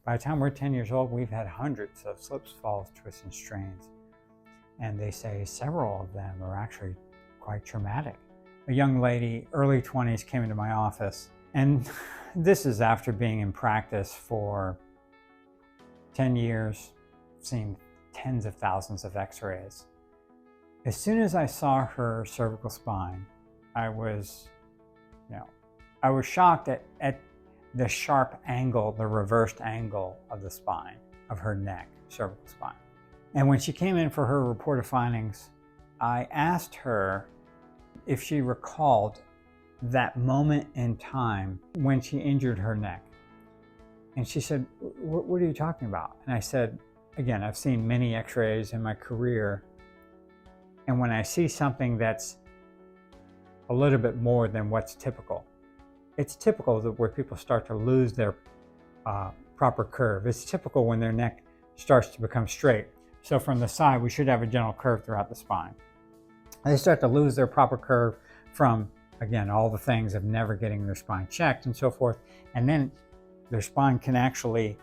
By the time we're 10 years old, we've had hundreds of slips, falls, twists, and strains. And they say several of them are actually quite traumatic. A young lady, early 20s, came into my office, and this is after being in practice for 10 years, seen tens of thousands of x-rays. As soon as I saw her cervical spine, I was shocked at the sharp angle, the reversed angle of the spine, of her neck, cervical spine. And when she came in for her report of findings, I asked her if she recalled that moment in time when she injured her neck. And she said, "What are you talking about?" And I said, again, I've seen many x-rays in my career, and when I see something that's a little bit more than what's typical, it's typical that where people start to lose their proper curve. It's typical when their neck starts to become straight. So from the side, we should have a gentle curve throughout the spine. And they start to lose their proper curve from, again, all the things of never getting their spine checked and so forth. And then their spine can actually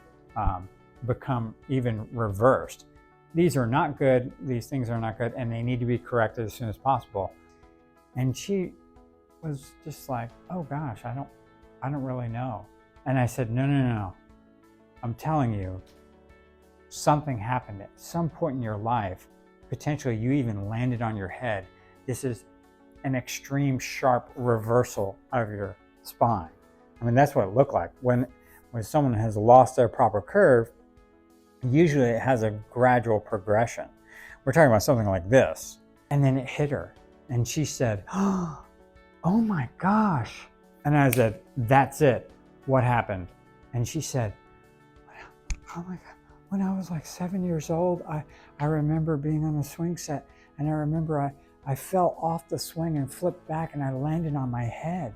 become even reversed. These are not good. These things are not good, and they need to be corrected as soon as possible. And she was just like, "Oh gosh, I don't really know." And I said, No. I'm telling you, something happened at some point in your life. Potentially you even landed on your head. This is an extreme sharp reversal of your spine. I mean, that's what it looked like. When someone has lost their proper curve, usually it has a gradual progression. We're talking about something like this. And then it hit her. And she said, "Oh my gosh." And I said, "That's it. What happened?" And she said, "Oh my God. When I was like 7 years old, I remember being on the swing set, and I remember I fell off the swing and flipped back, and I landed on my head."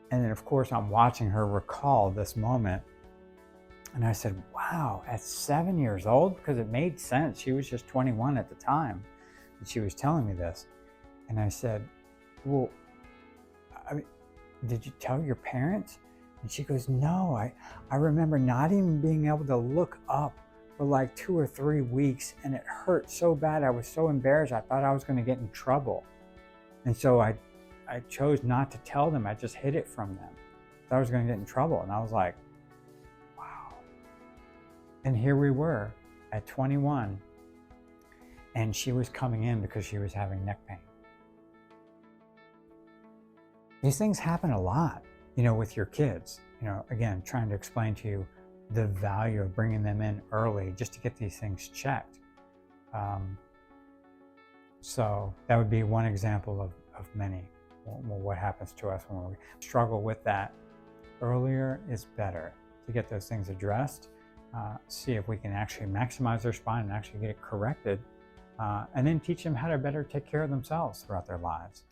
And then, of course, I'm watching her recall this moment. And I said, "Wow, at 7 years old?" Because it made sense. She was just 21 at the time that she was telling me this. And I said, "Well, I mean, did you tell your parents?" And she goes, "No, I remember not even being able to look up for like 2 or 3 weeks, and it hurt so bad. I was so embarrassed. I thought I was going to get in trouble. And so I chose not to tell them. I just hid it from them. I thought I was going to get in trouble." And I was like, wow. And here we were at 21, and she was coming in because she was having neck pain. These things happen a lot, with your kids. Again, trying to explain to you the value of bringing them in early just to get these things checked. So that would be one example of many. What happens to us when we struggle with that earlier is better, to get those things addressed, see if we can actually maximize their spine and actually get it corrected, and then teach them how to better take care of themselves throughout their lives.